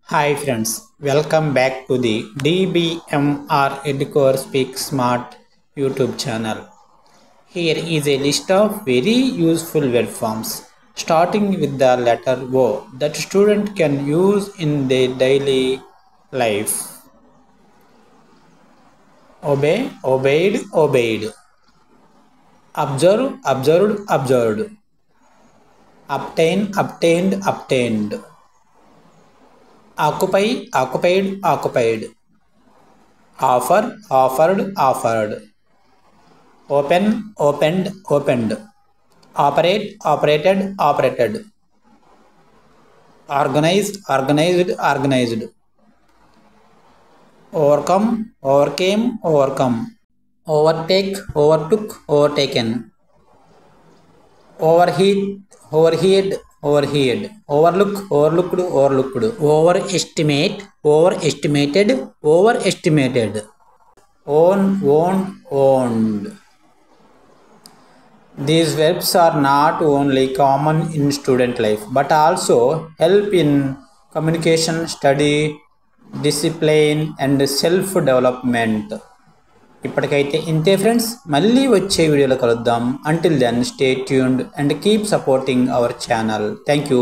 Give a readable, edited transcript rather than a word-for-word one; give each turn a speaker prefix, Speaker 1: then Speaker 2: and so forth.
Speaker 1: Hi friends, welcome back to the DBMR Educore Speak Smart YouTube channel. Here is a list of very useful word forms starting with the letter O that student can use in their daily life. Obey, obeyed, obeyed. Observe, observed, observed. Obtain, obtained, obtained. Occupy, occupied, occupied. Offer, offered, offered. Open, opened, opened. Operate, operated, operated. Organized, organized, organized. Overcome, overcame, overcome. Overtake, overtook, overtaken. Overheat, overhead, overhead. Overlook, overlooked, overlooked. Overestimate, overestimated, overestimated. Own, owned, owned. These verbs are not only common in student life but also help in communication, study, discipline and self development. ఇప్పటికైతే ఇంతే friends, మళ్ళీ వచ్చే వీడియోలో కలుద్దాం. Until then stay tuned and keep supporting our channel. Thank you.